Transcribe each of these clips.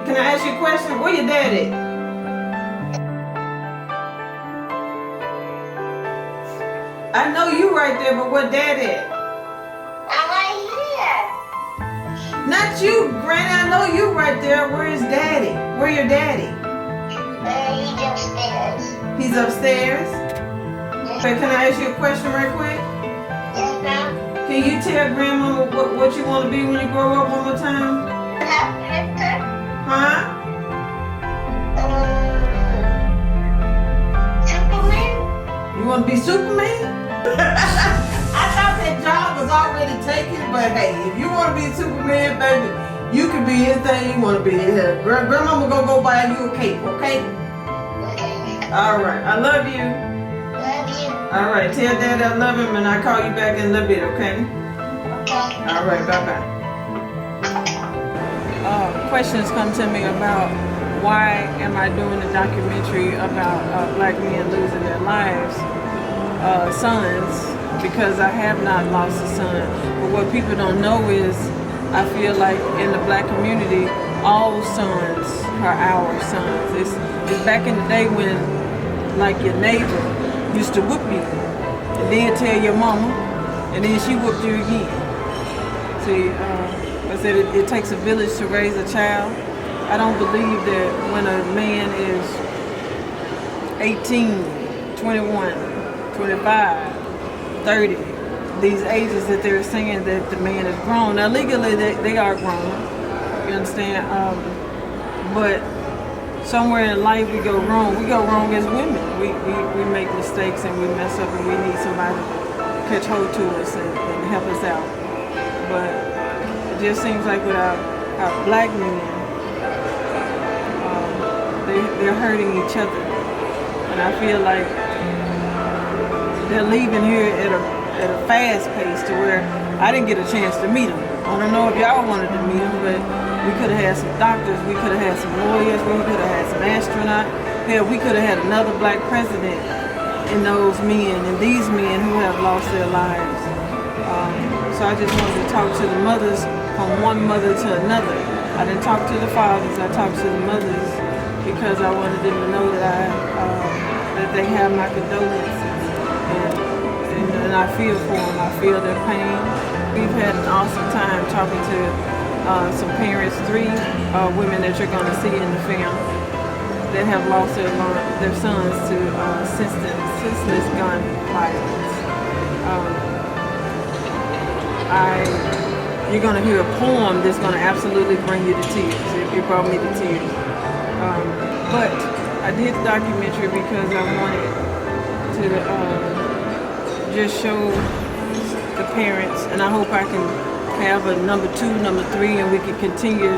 Can I ask you a question? Where your dad at? I know you right there, but where dad at? I'm right here. Not you, Granny. I know you right there. Where is daddy? Where your daddy? He's upstairs. He's upstairs? Yes, Okay, can I ask you a question right quick? yes, ma'am. Can you tell Grandmama what you want to be when you grow up one more time? Doctor, Huh? Superman. You want to be Superman? I thought that job was already taken, but hey, if you want to be Superman, baby, you can be anything you want to be. Grandmama gonna go buy you a cape, okay? Okay. All right. I love you. Love you. All right. Tell Dad I love him, and I'll call you back in a little bit, okay? Okay. All right. Bye-bye. Questions come to me about why am I doing a documentary about black men losing their lives, sons, because I have not lost a son. But what people don't know is I feel like in the black community, all sons are our sons. It's back in the day when like your neighbor used to whoop you and then tell your mama and then she whooped you again. See, I said it takes a village to raise a child. I don't believe that when a man is 18, 21, 25, 30, these ages that they're saying that the man is grown. Now legally they are grown, you understand? But somewhere in life we go wrong. We go wrong as women. We make mistakes and we mess up and we need somebody to catch hold to us and help us out. But it just seems like with our black men, they're hurting each other. And I feel like they're leaving here at a fast pace to where I didn't get a chance to meet them. I don't know if y'all wanted to meet them, but we could have had some doctors, we could have had some lawyers, we could have had some astronauts. Hell, we could have had another black president in those men and these men who have lost their lives. So I just wanted to talk to the mothers from one mother to another. I didn't talk to the fathers, I talked to the mothers because I wanted them to know that that they have my condolences. And I feel for them. I feel their pain. We've had an awesome time talking to some parents, 3 women that you're going to see in the film that have lost their sons to senseless gun violence. You're going to hear a poem that's going to absolutely bring you to tears. It brought me to tears. But I did the documentary because I wanted to just show the parents, and I hope I can have a number 2, number 3, and we can continue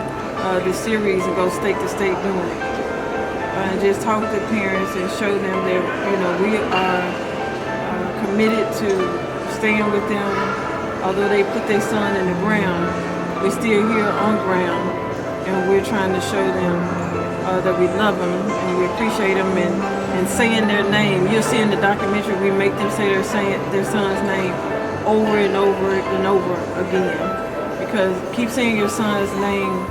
the series and go state to state doing it. And just talk to parents and show them that we are committed to staying with them. Although they put their son in the ground, we're still here on ground, and we're trying to show them that we love them and we appreciate them and saying their name. You'll see in the documentary we make them say their son's name over and over and over again, because keep saying your son's name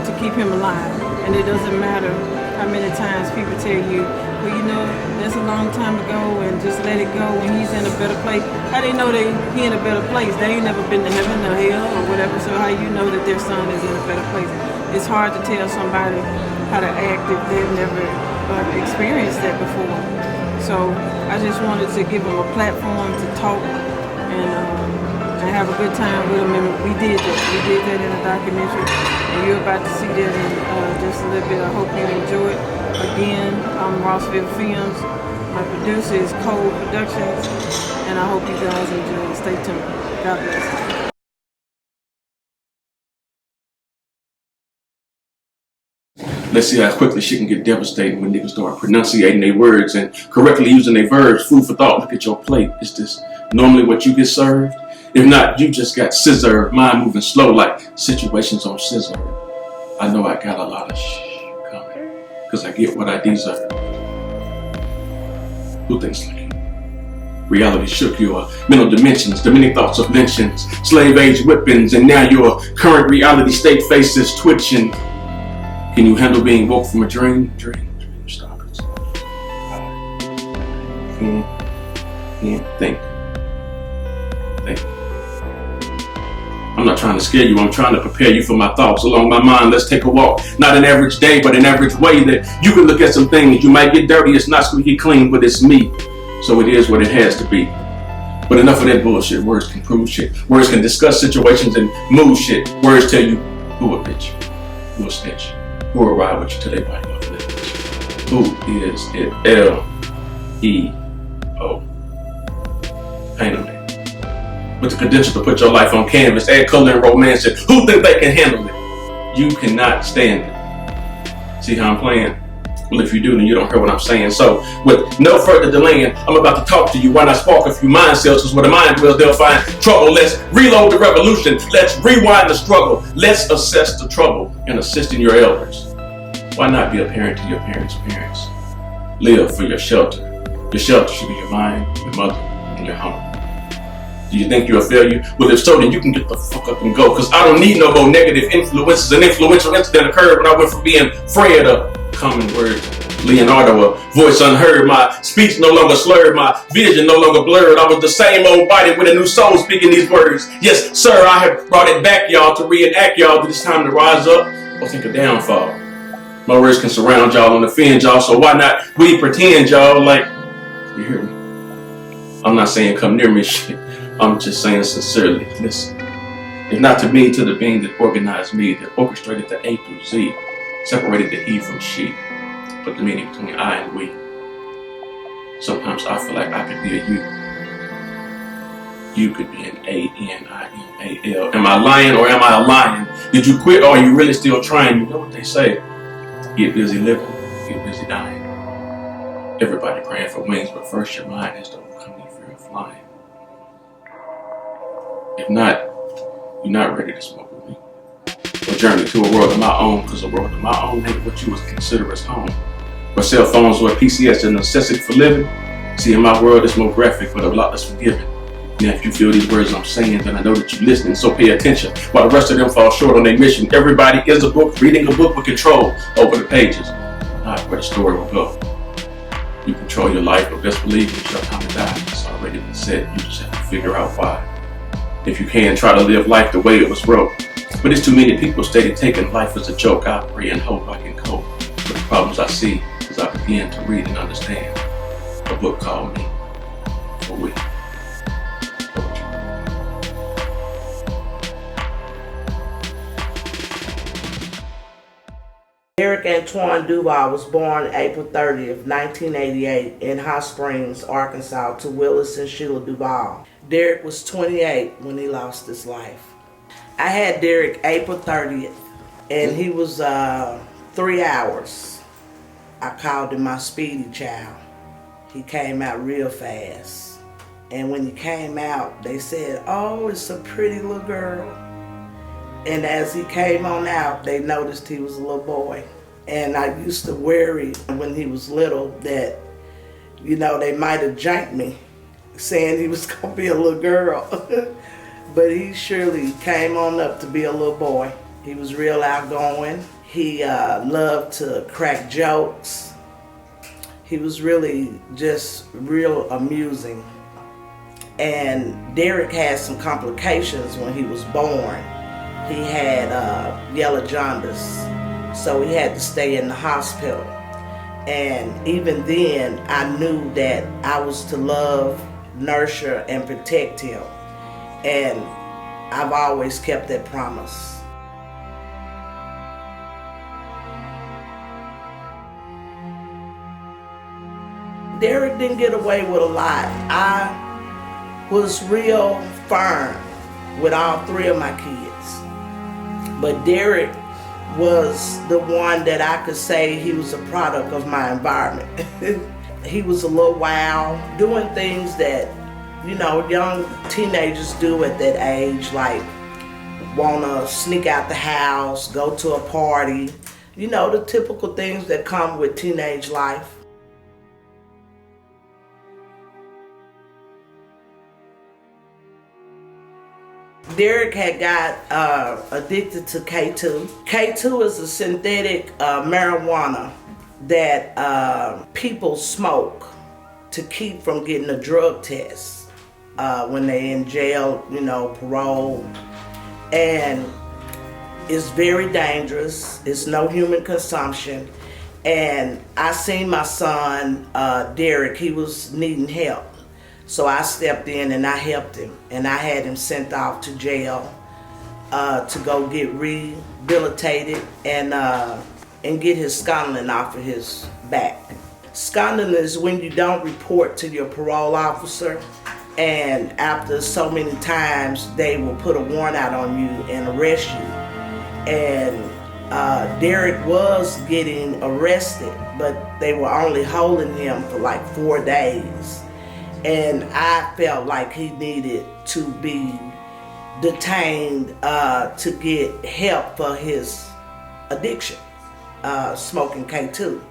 to keep him alive. And it doesn't matter how many times people tell you, well, that's a long time ago and just let it go when he's in a better place. How they know he in a better place? They ain't never been to heaven or hell or whatever, so how you know that their son is in a better place? It's hard to tell somebody how to act if they've never experienced that before. So I just wanted to give them a platform to talk and have a good time with them, and we did that. We did that in the documentary, and you're about to see that in just a little bit. I hope you enjoy it. Again, I'm Rossville Films. My producer is Cole Productions, and I hope you guys enjoy it. Stay tuned. God bless. Let's see how quickly she can get devastated when niggas start pronunciating their words and correctly using their verbs. Food for thought. Look at your plate. Is this normally what you get served? If not, you just got scissor, mind moving slow like situations on scissor. I know I got a lot of coming, because I get what I deserve. Who thinks like you? Reality shook your mental dimensions, the many thoughts of lynchings, slave age whippings, and now your current reality state faces twitching. Can you handle being woke from a dream? Dream stalkers. Think. I'm not trying to scare you. I'm trying to prepare you for my thoughts along my mind. Let's take a walk. Not an average day, but an average way that you can look at some things. You might get dirty. It's not squeaky clean, but it's me. So it is what it has to be. But enough of that bullshit. Words can prove shit. Words can discuss situations and move shit. Words tell you who a bitch, who a snitch, who will ride with you till they bite you off the bitch. Who is it? L-E-O. Paint them there. With the credentials to put your life on canvas, add color and romance it. Who think they can handle it? You cannot stand it. See how I'm playing? Well, if you do, then you don't hear what I'm saying. So, with no further delaying, I'm about to talk to you. Why not spark a few mind cells? Because where the mind dwells, they'll find trouble. Let's reload the revolution. Let's rewind the struggle. Let's assess the trouble and assist in your elders. Why not be a parent to your parents' parents? Live for your shelter. Your shelter should be your mind, your mother, and your home. Do you think you're a failure? Well, if so, then you can get the fuck up and go. Because I don't need no more negative influences. An influential incident occurred when I went from being Fred, a common word, Leonardo, a voice unheard. My speech no longer slurred. My vision no longer blurred. I was the same old body with a new soul speaking these words. Yes, sir, I have brought it back, y'all, to reenact y'all. But it's time to rise up or think a downfall. My words can surround y'all and offend y'all. So why not we pretend, y'all, like, you hear me? I'm not saying come near me, shit. I'm just saying sincerely, listen. If not to me, to the being that organized me, that orchestrated the A through Z, separated the he from she, put the meaning between I and we. Sometimes I feel like I could be a you. You could be an A-N-I-M-A-L. Am I lying or am I a lion? Did you quit or are you really still trying? You know what they say. Get busy living, get busy dying. Everybody praying for wings, but first your mind has to overcome the fear of flying. If not, you're not ready to smoke with me. Or journey to a world of my own, because a world of my own ain't what you would consider as home. Where cell phones or PC is a necessity for living. See, in my world, it's more graphic, but a lot less forgiving. Now, if you feel these words I'm saying, then I know that you're listening, so pay attention. While the rest of them fall short on their mission, everybody is a book, reading a book with control over the pages, not where the story will go. You control your life, but best believe it's your time to die. It's already been said, you just have to figure out why. If you can, try to live life the way it was wrote. But it's too many people steady taking life as a joke. I pray and hope I can cope with the problems I see as I begin to read and understand a book called Me for We. Derek Antoine Duval was born April 30th, 1988 in Hot Springs, Arkansas to Willis and Sheila Duval. Derek was 28 when he lost his life. I had Derek April 30th and he was 3 hours. I called him my speedy child. He came out real fast. And when he came out, they said, "Oh, it's a pretty little girl." And as he came on out, they noticed he was a little boy. And I used to worry when he was little that, you know, they might have janked me, saying he was going to be a little girl. But he surely came on up to be a little boy. He was real outgoing. He loved to crack jokes. He was really just real amusing. And Derek had some complications when he was born. He had yellow jaundice, so he had to stay in the hospital. And even then, I knew that I was to love, nurture, and protect him. And I've always kept that promise. Derek didn't get away with a lot. I was real firm with all 3 of my kids. But Derek was the one that I could say he was a product of my environment. He was a little wild, doing things that, you know, young teenagers do at that age, like wanna sneak out the house, go to a party, you know, the typical things that come with teenage life. Derek had got addicted to K2. K2 is a synthetic marijuana that people smoke to keep from getting a drug test when they're in jail, parole. And it's very dangerous. It's no human consumption. And I seen my son, Derek, he was needing help. So I stepped in and I helped him. And I had him sent off to jail to go get rehabilitated and get his scoundrelling off of his back. Scoundrelling is when you don't report to your parole officer, and after so many times they will put a warrant out on you and arrest you. And Derek was getting arrested, but they were only holding him for like 4 days. And I felt like he needed to be detained to get help for his addiction, smoking K2.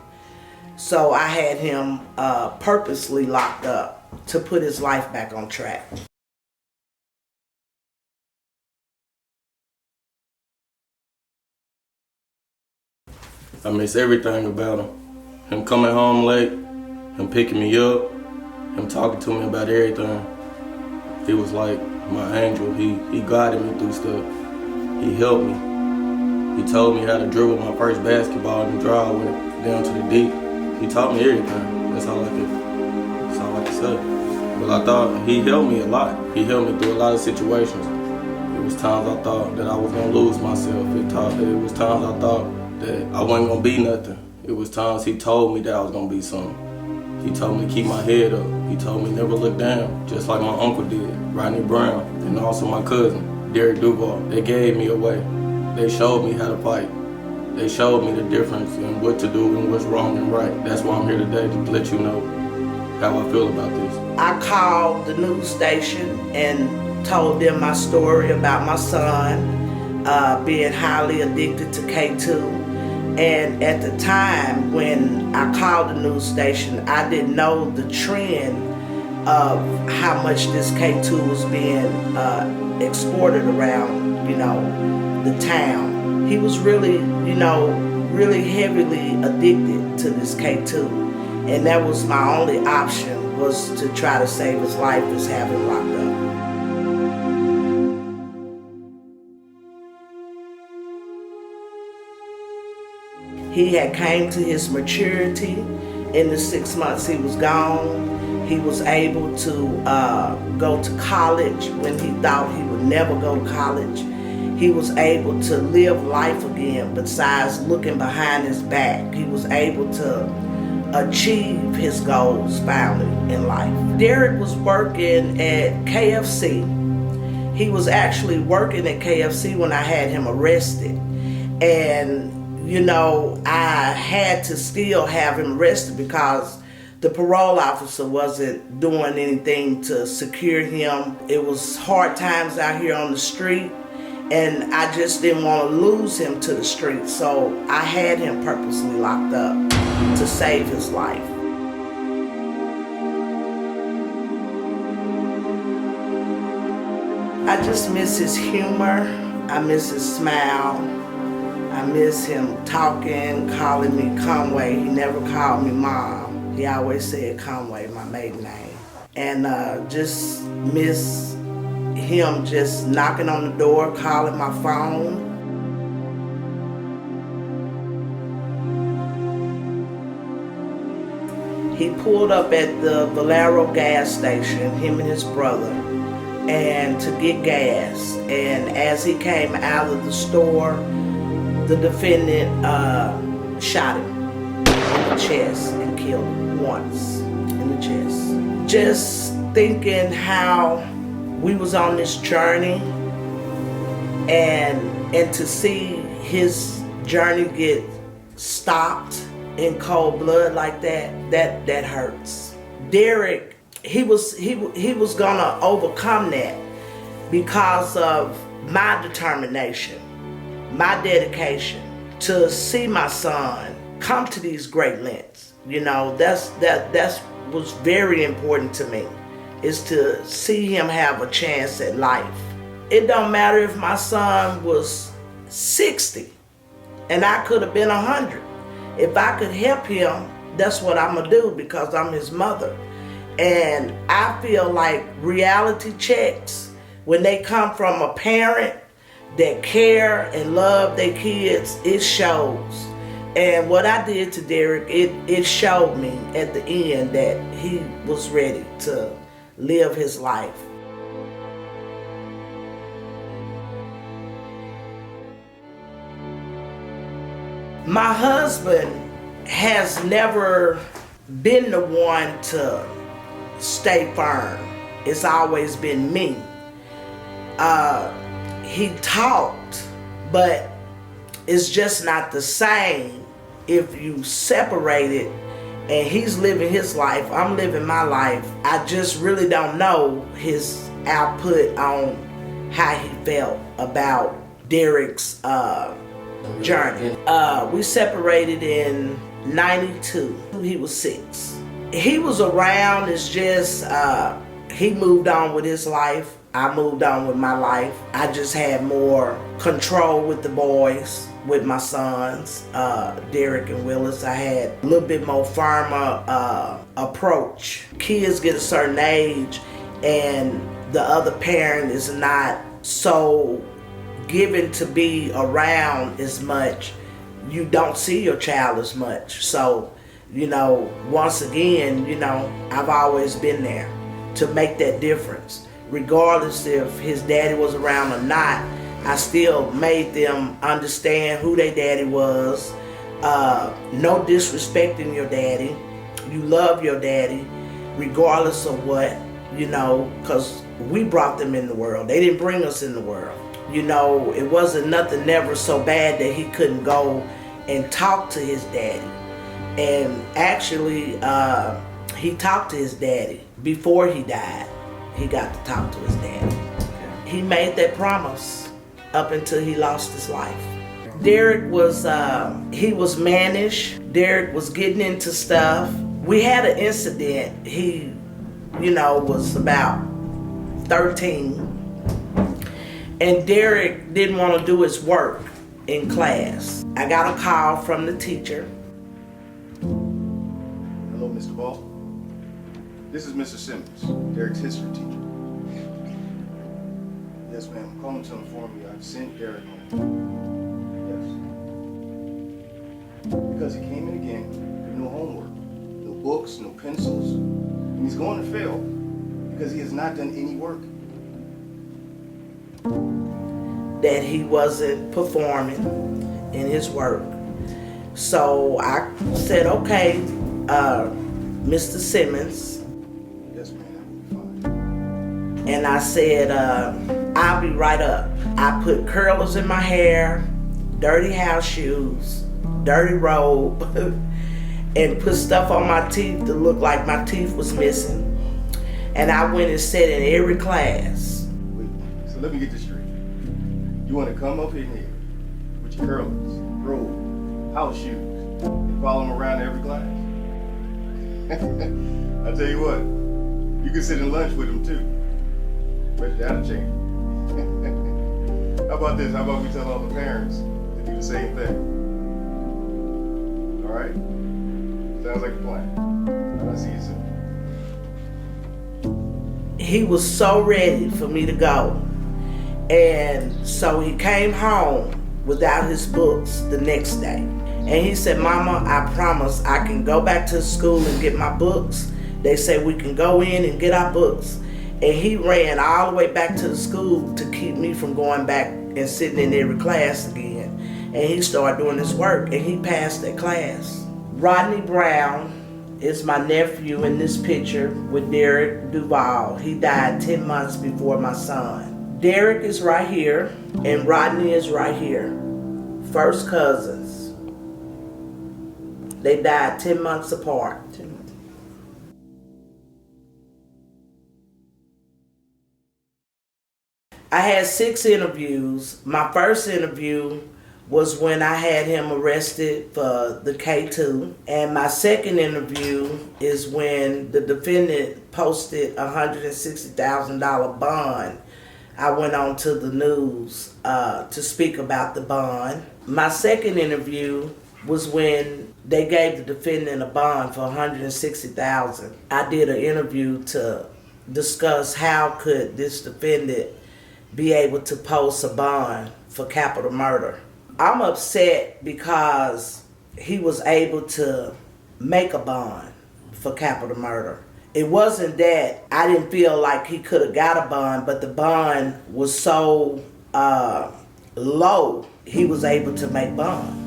So I had him purposely locked up to put his life back on track. I miss everything about him. Him coming home late, him picking me up, him talking to me about everything. He was like my angel. He guided me through stuff. He helped me. He told me how to dribble my first basketball and drive with it down to the deep. He taught me everything. That's all I can say. But I thought he helped me a lot. He helped me through a lot of situations. It was times I thought that I was gonna lose myself. It was times I thought that I wasn't gonna be nothing. It was times he told me that I was gonna be something. He told me to keep my head up. He told me never look down, just like my uncle did, Rodney Brown, and also my cousin, Derek Duval. They gave me a way. They showed me how to fight. They showed me the difference in what to do and what's wrong and right. That's why I'm here today, to let you know how I feel about this. I called the news station and told them my story about my son being highly addicted to K2. And at the time when I called the news station, I didn't know the trend of how much this K2 was being exported around, the town. He was really, really heavily addicted to this K2. And that was my only option, was to try to save his life, is have him locked up. He had came to his maturity in the 6 months he was gone. He was able to go to college when he thought he would never go to college. He was able to live life again besides looking behind his back. He was able to achieve his goals finally in life. Derek was working at KFC. He was actually working at KFC when I had him arrested. And I had to still have him arrested because the parole officer wasn't doing anything to secure him. It was hard times out here on the street, and I just didn't want to lose him to the street. So I had him purposely locked up to save his life. I just miss his humor. I miss his smile. I miss him talking, calling me Conway. He never called me Mom. He always said Conway, my maiden name. And just miss him just knocking on the door, calling my phone. He pulled up at the Valero gas station, him and his brother, and to get gas. And as he came out of the store, the defendant shot him in the chest and killed him once in the chest. Just thinking how we was on this journey and to see his journey get stopped in cold blood like that hurts. Derek, he was gonna overcome that because of my determination, my dedication to see my son come to these great lengths. That's was very important to me, is to see him have a chance at life It don't matter if my son was 60 and I could have been 100. If I could help him, that's what I'm gonna do because I'm his mother. And I feel like reality checks, when they come from a parent that care and love their kids, it shows. And what I did to Derek, it showed me at the end that he was ready to live his life. My husband has never been the one to stay firm. It's always been me. He talked, but it's just not the same if you separate it and he's living his life, I'm living my life. I just really don't know his output on how he felt about Derek's journey. We separated in 92. He was 6. He was around, it's just he moved on with his life. I moved on with my life. I just had more control with the boys, with my sons, Derek and Willis. I had a little bit more firmer approach. Kids get a certain age and the other parent is not so given to be around as much. You don't see your child as much. So, once again, I've always been there to make that difference. Regardless if his daddy was around or not, I still made them understand who their daddy was. No disrespecting your daddy. You love your daddy, regardless of what, because we brought them in the world. They didn't bring us in the world. It wasn't nothing never so bad that he couldn't go and talk to his daddy. And actually, he talked to his daddy before he died. He got to talk to his daddy. He made that promise up until he lost his life. Derek was, he was mannish. Derek was getting into stuff. We had an incident. He, was about 13. And Derek didn't want to do his work in class. I got a call from the teacher. Hello, Mr. Ball. This is Mr. Simmons, Derek's history teacher. Yes, ma'am. I'm calling to inform you I've sent Derek home. Yes. Because he came in again with no homework, no books, no pencils, and he's going to fail because he has not done any work. That he wasn't performing in his work. So I said, okay, Mr. Simmons. Yes, ma'am, that will be fine. And I said, I'll be right up. I put curlers in my hair, dirty house shoes, dirty robe, and put stuff on my teeth to look like my teeth was missing. And I went and sat in every class. Wait, so let me get this straight. You want to come up in here with your curlers, robe, house shoes, and follow him around every class? I tell you what, you can sit in lunch with him too. Bet you that'll change. How about this? How about we tell all the parents to do the same thing? All right? Sounds like a plan. I'll see you soon. He was so ready for me to go. And so he came home without his books the next day. And he said, Mama, I promise I can go back to school and get my books. They say we can go in and get our books. And he ran all the way back to the school to keep me from going back and sitting in every class again. And he started doing his work and he passed that class. Rodney Brown is my nephew in this picture with Derek Duval. He died 10 months before my son. Derek is right here, and Rodney is right here. First cousins. They died 10 months apart. I had 6 interviews. My first interview was when I had him arrested for the K2. And my second interview is when the defendant posted a $160,000 bond I went on to the news to speak about the bond. My second interview was when they gave the defendant a bond for $160,000. I did an interview to discuss how could this defendant be able to post a bond for capital murder. I'm upset because he was able to make a bond for capital murder. It wasn't that I didn't feel like he could have got a bond, but the bond was so low, he was able to make bond.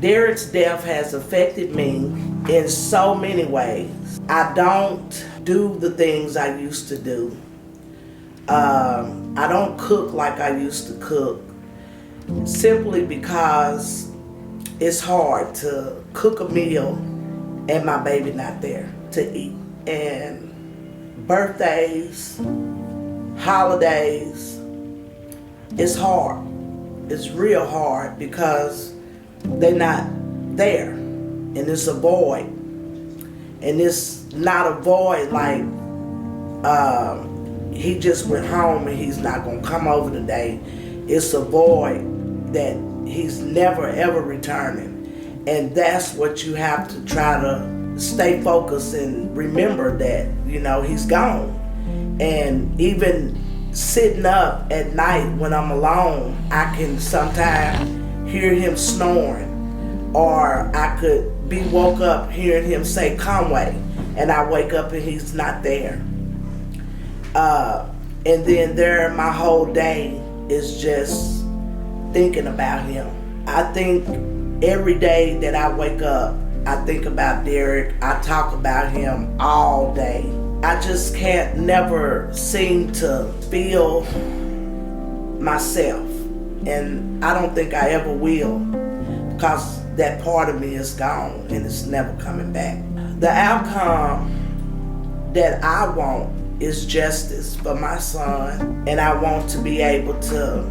Derek's death has affected me in so many ways. I don't do the things I used to do. I don't cook like I used to cook, simply because it's hard to cook a meal and my baby not there to eat. And birthdays, holidays, it's hard. It's real hard because they're not there, and it's a void. And it's not a void like he just went home and he's not gonna come over today. It's a void that he's never ever returning. And that's what you have to try to stay focused and remember, that, you know, he's gone. And even sitting up at night when I'm alone, I can sometimes hear him snoring, or I could be woke up hearing him say Conway, and I wake up and he's not there. And then there, my whole day is just thinking about him. I think every day that I wake up, I think about Derek. I talk about him all day. I just can't never seem to feel myself. And I don't think I ever will, because that part of me is gone and it's never coming back. The outcome that I want is justice for my son, and I want to be able to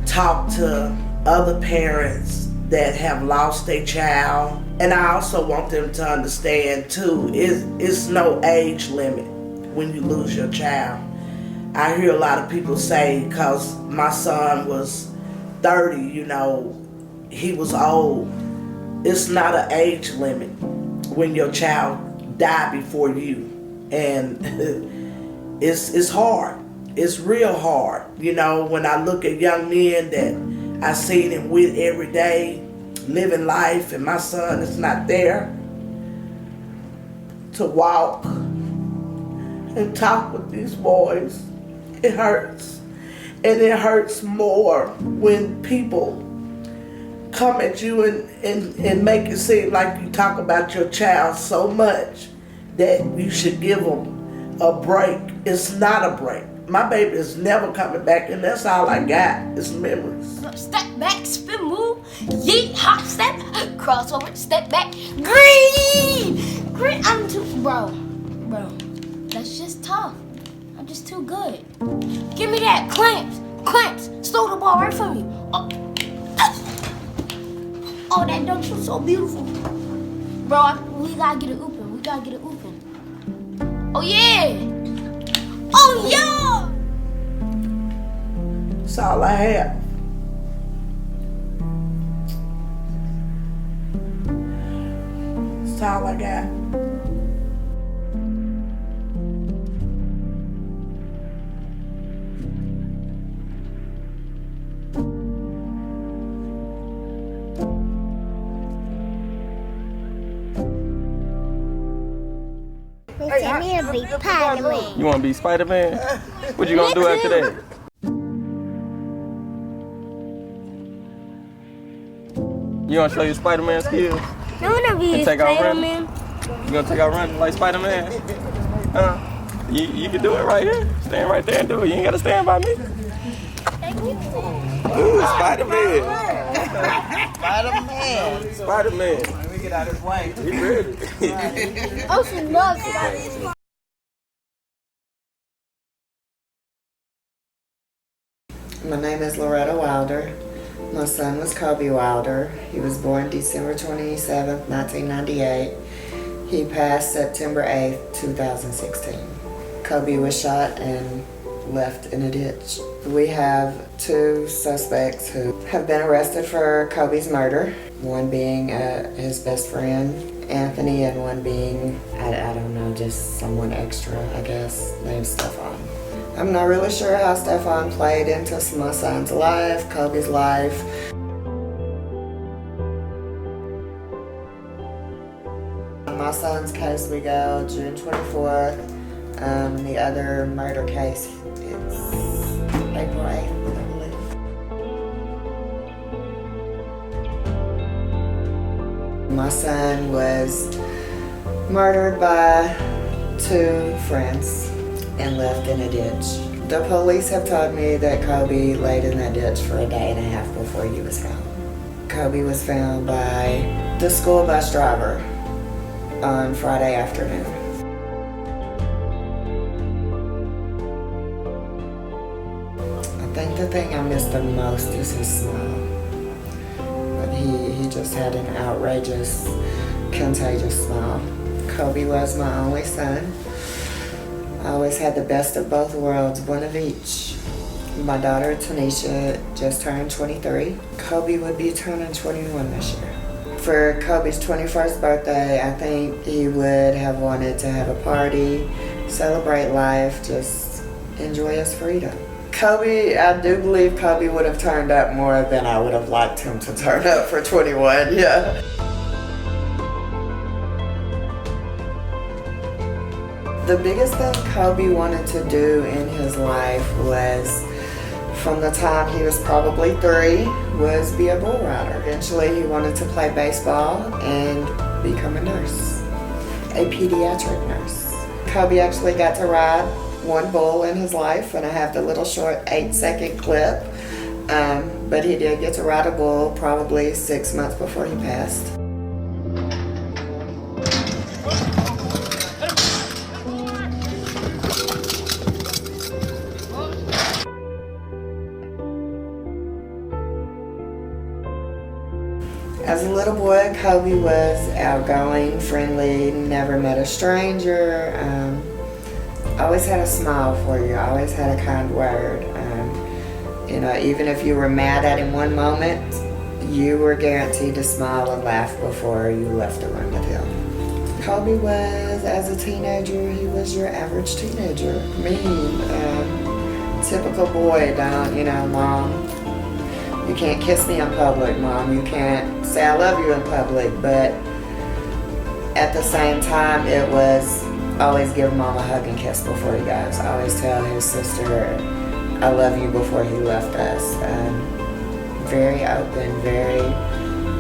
talk to other parents that have lost their child. And I also want them to understand too, it's no age limit when you lose your child. I hear a lot of people say, because my son was 30, you know, he was old. It's not an age limit when your child died before you. And it's hard. It's real hard. You know, when I look at young men that I see them with every day, living life, and my son is not there to walk and talk with these boys, it hurts. And it hurts more when people come at you and make it seem like you talk about your child so much that you should give them a break. It's not a break. My baby is never coming back, and that's all I got is memories. Step back, spin move, yeet, hop, step, crossover, step back, green. I'm too, bro, that's just tough. I'm just too good. Give me that, clamps, stole the ball right from you. Oh, that dunk was so beautiful. Bro, we gotta get it open. Oh yeah! That's all I have. That's all I got. Be Spider-Man. You want to be Spider-Man? What you gonna do after that? You gonna show your Spider-Man skills? I wanna be Spider-Man. You gonna take out running like Spider-Man? You can do it right here. Stand right there and do it. You ain't gotta stand by me. Ooh, Spider-Man. Spider-Man. Let me get out of his way. He ready. Ocean loves it. My name is Loretta Wilder. My son was Kobe Wilder. He was born December 27th, 1998. He passed September 8th, 2016. Kobe was shot and left in a ditch. We have 2 suspects who have been arrested for Kobe's murder, one being his best friend, Anthony, and one being, I don't know, just someone extra, I guess, named Stefan. I'm not really sure how Stefan played into my son's life, Kobe's life. My son's case, we go June 24th. The other murder case, it's April 8th, I believe. My son was murdered by 2 friends and left in a ditch. The police have told me that Kobe laid in that ditch for a day and a half before he was found. Kobe was found by the school bus driver on Friday afternoon. I think the thing I miss the most is his smile. But he just had an outrageous, contagious smile. Kobe was my only son. I always had the best of both worlds, one of each. My daughter Tanisha just turned 23. Kobe would be turning 21 this year. For Kobe's 21st birthday, I think he would have wanted to have a party, celebrate life, just enjoy his freedom. Kobe, I do believe Kobe would have turned up more than I would have liked him to turn up for 21, yeah. The biggest thing Kobe wanted to do in his life was, from the time he was probably 3, was be a bull rider. Eventually he wanted to play baseball and become a nurse, a pediatric nurse. Kobe actually got to ride 1 bull in his life, and I have the little short 8-second clip. But he did get to ride a bull probably 6 months before he passed. As a little boy, Kobe was outgoing, friendly, never met a stranger, always had a smile for you, always had a kind word. Even if you were mad at him one moment, you were guaranteed to smile and laugh before you left the room with him. Kobe was, as a teenager, he was your average teenager. Mean, typical boy, Mom, you can't kiss me in public, Mom. You can't say I love you in public. But at the same time, it was always give Mom a hug and kiss before he goes. I always tell his sister, I love you before he left us. Very open,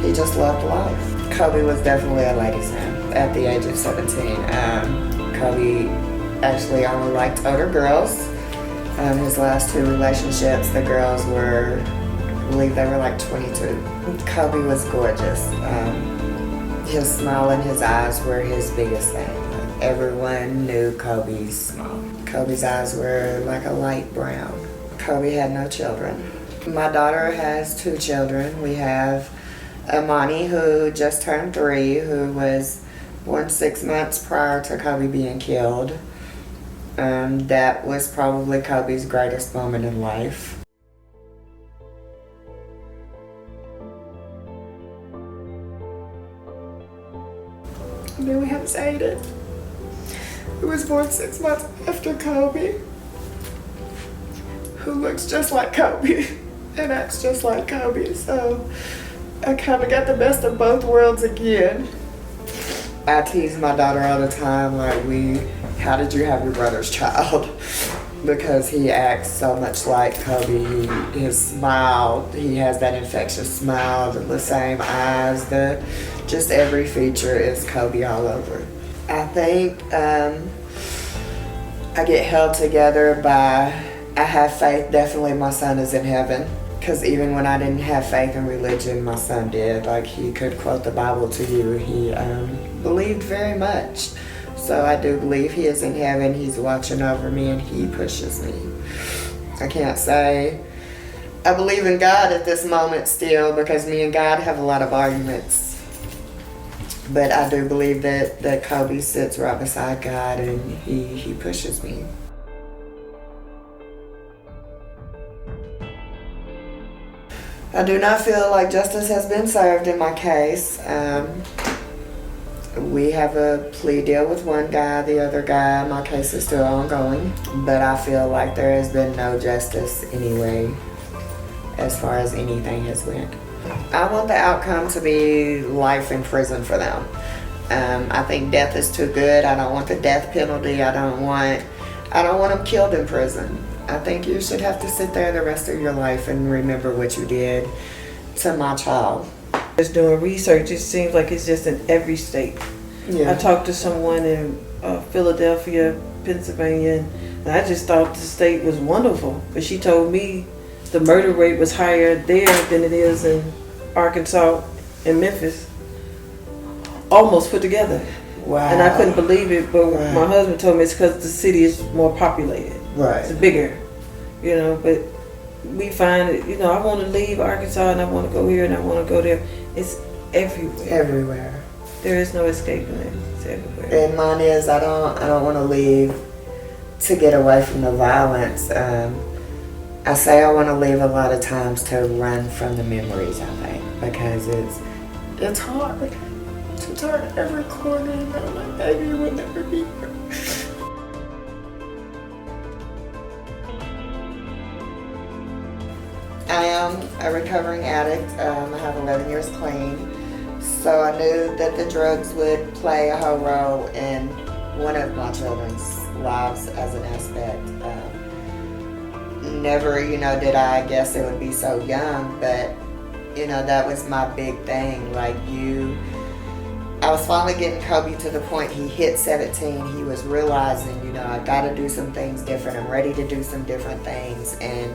he just loved life. Kobe was definitely a ladies' man at the age of 17. Kobe actually only liked older girls. His last 2 relationships, the girls were, I believe they were like 22. Kobe was gorgeous. His smile and his eyes were his biggest thing. Everyone knew Kobe's smile. Kobe's eyes were like a light brown. Kobe had no children. My daughter has 2 children. We have Amani, who just turned 3, who was born 6 months prior to Kobe being killed. That was probably Kobe's greatest moment in life. And then we have Zayden, who was born 6 months after Kobe, who looks just like Kobe and acts just like Kobe. So I kind of got the best of both worlds again. I tease my daughter all the time, like, how did you have your brother's child? Because he acts so much like Kobe. His smile, he has that infectious smile, the same eyes, just every feature is Kobe all over. I think I get held together by, I have faith, definitely my son is in heaven. Because even when I didn't have faith in religion, my son did. Like, he could quote the Bible to you. He believed very much. So I do believe he is in heaven. He's watching over me and he pushes me. I can't say I believe in God at this moment still, because me and God have a lot of arguments. But I do believe that Kobe sits right beside God and he pushes me. I do not feel like justice has been served in my case. We have a plea deal with one guy, the other guy, my case is still ongoing. But I feel like there has been no justice anyway, as far as anything has went. I want the outcome to be life in prison for them. I think death is too good. I don't want the death penalty. I don't want them killed in prison. I think you should have to sit there the rest of your life and remember what you did to my child. Just doing research, it seems like it's just in every state. Yeah. I talked to someone in Philadelphia, Pennsylvania, and I just thought the state was wonderful. But she told me the murder rate was higher there than it is in Arkansas and Memphis, almost put together. Wow. And I couldn't believe it, but my husband told me it's because the city is more populated. Right. It's bigger, you know, but we find it, you know, I want to leave Arkansas and I want to go here and I want to go there. It's everywhere. Everywhere. There is no escaping it. It's everywhere. And mine is, I don't want to leave to get away from the violence. I say I want to leave a lot of times to run from the memories, I think, because it's hard. It's hard every corner, you know, like baby will never be here. I am a recovering addict. I have 11 years clean. So I knew that the drugs would play a whole role in one of my children's lives as an aspect. Never, you know, did I guess it would be so young, but, you know, that was my big thing. Like I was finally getting Kobe to the point he hit 17. He was realizing, you know, I gotta do some things different. I'm ready to do some different things. And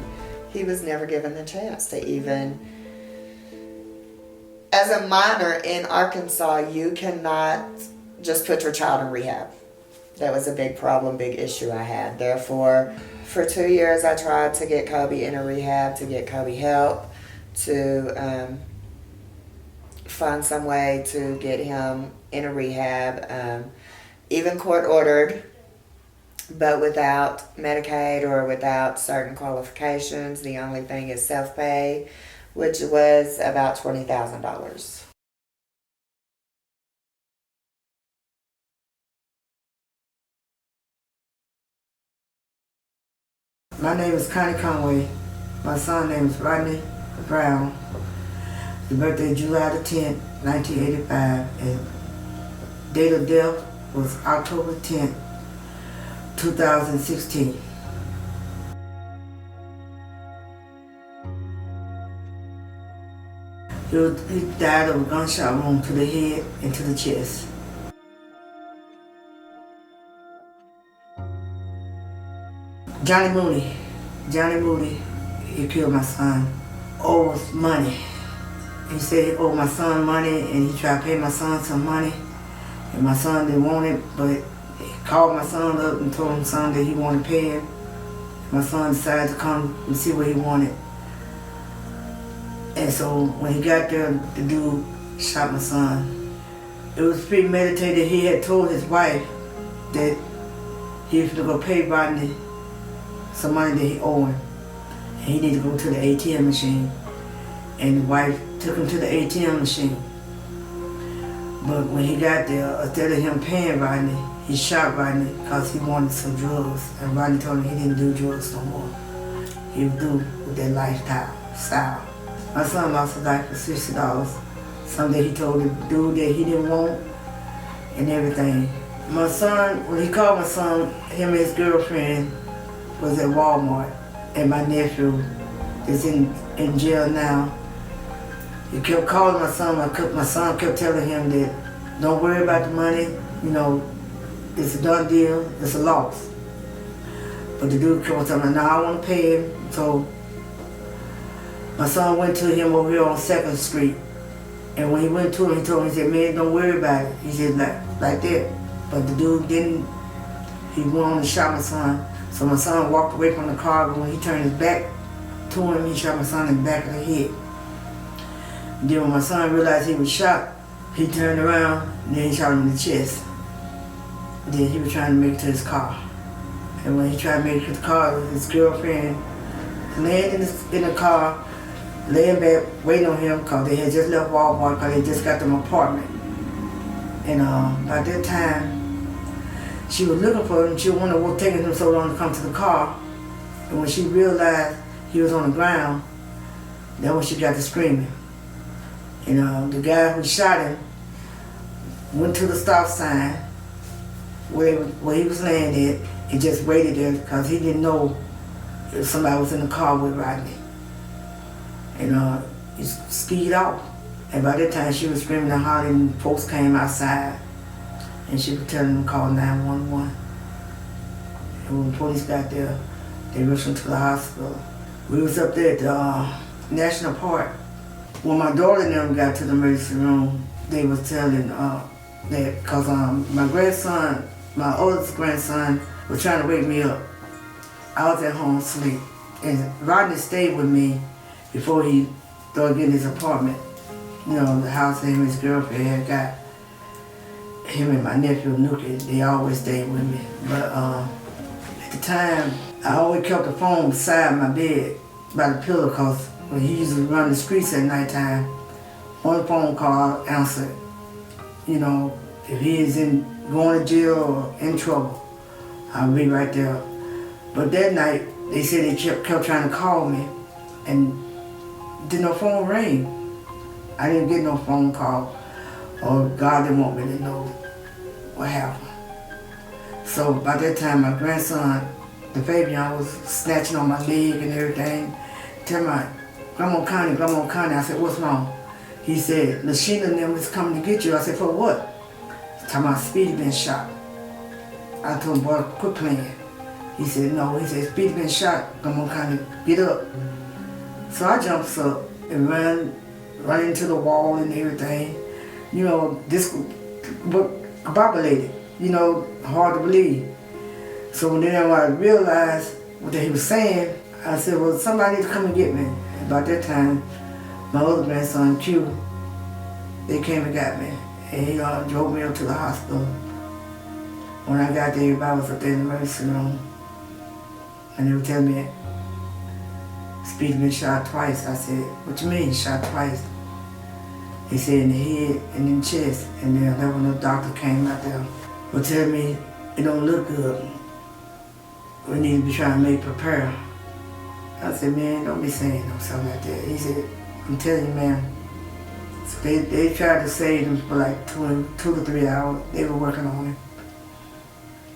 he was never given the chance to even, as a minor in Arkansas, you cannot just put your child in rehab. That was a big problem, big issue I had. Therefore, for 2 years, I tried to get Kobe in a rehab, to get Kobe help, to find some way to get him in a rehab, even court ordered, but without Medicaid or without certain qualifications. The only thing is self-pay, which was about $20,000. My name is Connie Conway. My son's name is Rodney Brown. The birthday is July the 10th, 1985, and date of death was October 10th, 2016. He died of a gunshot wound to the head and to the chest. Johnny Moody, he killed my son. Owes money. He said he owed my son money and he tried to pay my son some money. And my son didn't want it, but he called my son up and told my son that he wanted to pay him. My son decided to come and see what he wanted. And so when he got there, the dude shot my son. It was premeditated. He had told his wife that he was going to go pay Rodney some money that he owed him. And he needed to go to the ATM machine. And the wife took him to the ATM machine. But when he got there, instead of him paying Rodney, he shot Rodney because he wanted some drugs. And Rodney told him he didn't do drugs no more. He was through with that lifestyle. My son lost his life for $60. Something he told the dude that he didn't want and everything. My son, when he called my son, him and his girlfriend was at Walmart. And my nephew is in jail now. He kept calling my son. My son kept telling him that don't worry about the money. You know, it's a done deal. It's a loss. But the dude kept telling me, no, I want to pay him. So my son went to him over here on 2nd Street. And when he went to him, he told him, he said, man, don't worry about it. He said, like that. But the dude didn't. He went on and shot my son. So my son walked away from the car, but when he turned his back to him, he shot my son in the back of the head. Then when my son realized he was shot, He turned around and then he shot him in the chest. Then he was trying to make it to his car. And when he tried to make it to the car, his girlfriend laying in the car, laying back, waiting on him because they had just left Walmart because they just got them apartment. And by that time, she was looking for him. She wondered what taking him so long to come to the car. And when she realized he was on the ground, that's when she got to screaming. And the guy who shot him went to the stop sign where he was laying at and just waited there because he didn't know if somebody was in the car with Rodney. And he speed off. And by that time she was screaming and hollering and folks came outside and she was telling them to call 911. And when the police got there, they rushed him to the hospital. We was up there at the National Park. When my daughter and them got to the emergency room, they was telling that because my grandson, my oldest grandson, was trying to wake me up. I was at home asleep. And Rodney stayed with me before he started getting his apartment. You know, the house that him and his girlfriend had got. Him and my nephew, Nuki, they always stayed with me. But at the time, I always kept the phone beside my bed, by the pillow, because when he used to run the streets at nighttime, one phone call answered. You know, if he is going to jail or in trouble, I'll be right there. But that night, they said they kept trying to call me, and did no phone ring. I didn't get no phone call, or God didn't want me to know what happened. So by that time, my grandson, the baby, I was snatching on my leg and everything. Tell my Grandma Connie. I said, what's wrong? He said, Lashina and them is coming to get you. I said, for what? He's talking about Speedy been shot. I told him, boy, quit playing. He said, no. He said, Speedy been shot. Grandma Connie, get up. So I jumped up and ran into the wall and everything. You know, discombobulated. You know, hard to believe. So then when I realized what he was saying, I said, well, somebody needs to come and get me. About that time, my other grandson, Q, they came and got me. And he drove me up to the hospital. When I got there, everybody was up there in the emergency room. And they were telling me, Speedy been shot twice. I said, what you mean, shot twice? They said in the head and in the chest. And then that when the doctor came out there, would tell me, it don't look good. We need to be trying to prepare. I said, man, don't be saying no something like that. He said, I'm telling you, man. So they tried to save him for like 2 to 3 hours. They were working on him.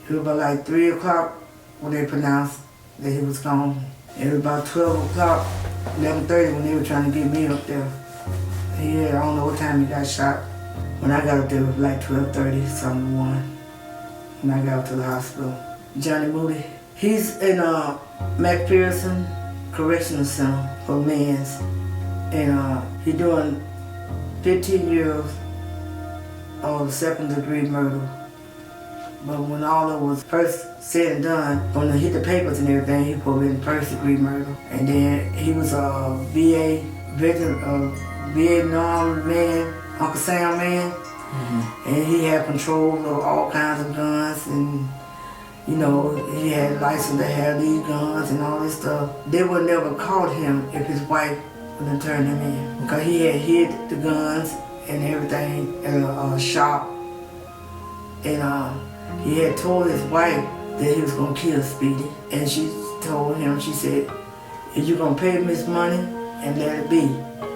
It was about like 3 o'clock when they pronounced that he was gone. It was about 12 o'clock, 11:30 when they were trying to get me up there. I don't know what time he got shot. When I got up there, it was like 12:30, something 1. When I got up to the hospital. Johnny Moody, he's in McPherson Correctional Center for men's. And he's doing 15 years of second-degree murder. But when all of it was first said and done, when he hit the papers and everything, he put in first-degree murder. And then he was a VA veteran, Vietnam man, Uncle Sam man. Mm-hmm. And he had control of all kinds of guns, and you know, he had license to have these guns and all this stuff. They would never caught him if his wife wouldn't turn him in, because he had hid the guns and everything at a shop. And he had told his wife that he was gonna kill Speedy. And she told him, she said, if you're gonna pay him his money and let it be.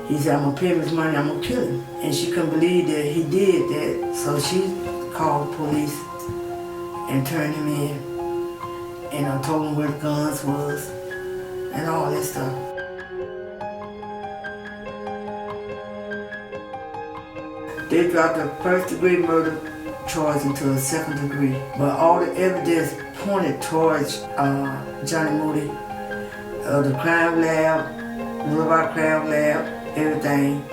He said, I'm gonna pay him his money, I'm gonna kill him. And she couldn't believe that he did that, so she called the police and turned him in. And I told him where the guns was and all that stuff. They dropped the first-degree murder charge into a second degree, but all the evidence pointed towards Johnny Moody. The crime lab, Boulevard Crime Lab, everything,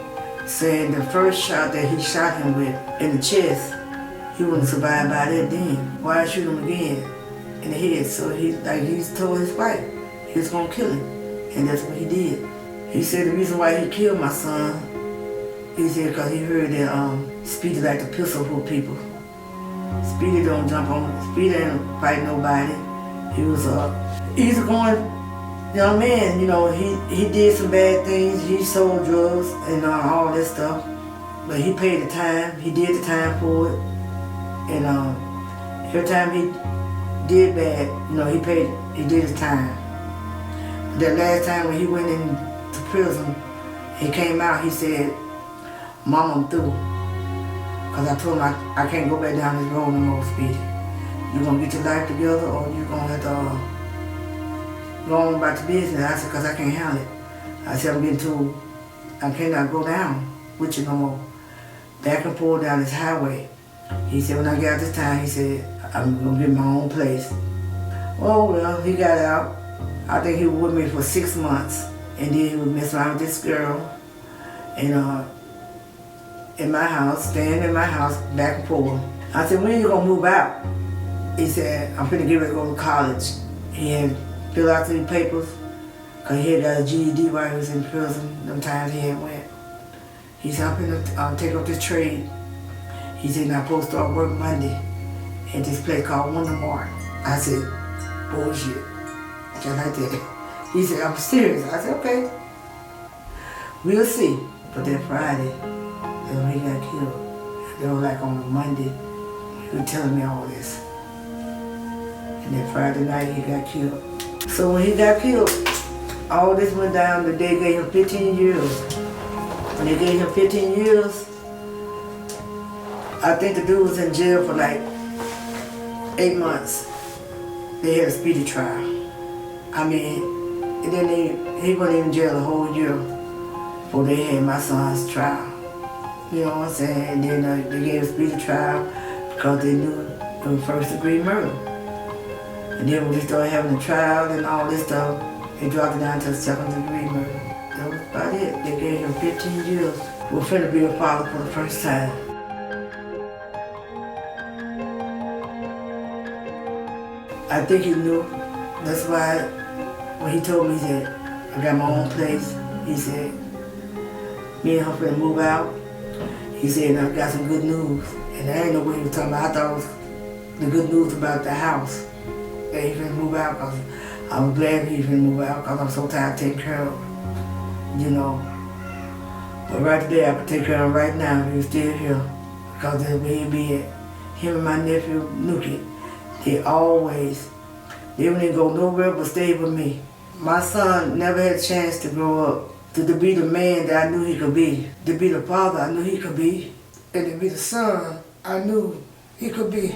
saying the first shot that he shot him with in the chest, he wouldn't survive by that then. Why shoot him again in the head? So he told his wife he was gonna kill him, and that's what he did. He said the reason why he killed my son, he said because he heard that Speedy like to pistol whoop people. Speedy don't jump on. Speedy ain't fight nobody. He was a easygoing young man. You know, he did some bad things. He sold drugs and all this stuff. But he paid the time. He did the time for it. And every time he did bad, you know, he did his time. That last time when he went into prison, he came out, he said, "Mom, I'm through." Because I told him I can't go back down this road no more, Speedy. You're going to get your life together or you're going to have to go on about your business. I said, because I can't handle it. I said, I'm getting too, I cannot go down with you no more. Back and forth down this highway. He said, when I get out this time, he said, I'm going to get my own place. Oh, well, he got out. I think he was with me for 6 months. And then he was messing around with this girl. And in my house, staying in my house, back and forth. I said, when are you going to move out? He said, I'm finna get ready to go to college. He had filled out these papers, because he had got a GED while he was in prison, them times he had went. He said, I'm finna take up this trade. He said, now I'm supposed to start work Monday at this place called Wonder Mart. I said, bullshit. Just like that. He said, I'm serious. I said, okay. We'll see. But that Friday, he got killed. They were like on a Monday, he was telling me all this. And then Friday night he got killed. So when he got killed, all this went down, the day gave him 15 years. When they gave him 15 years, I think the dude was in jail for like 8 months. They had a speedy trial. I mean, he wasn't even in jail the whole year before they had my son's trial. You know what I'm saying? And then they gave a speedy trial because they knew it was first degree murder. And then when they started having the trial and all this stuff, they dropped it down to second degree murder. That was about it. They gave him 15 years. We're finna be a father for the first time. I think he knew. That's why when he told me, he said, I got my own place. He said, me and her finna move out. He said, I got some good news. And I ain't know what he was talking about. I thought it was the good news about the house. That he finna move out, because I was glad he finna move out, because I'm so tired of taking care of him, you know. But right there, I could take care of him right now if he was still here, because that's where he'd be at. Him and my nephew, Nuki, they wouldn't even go nowhere but stay with me. My son never had a chance to grow up, to be the man that I knew he could be, to be the father I knew he could be, and to be the son I knew he could be.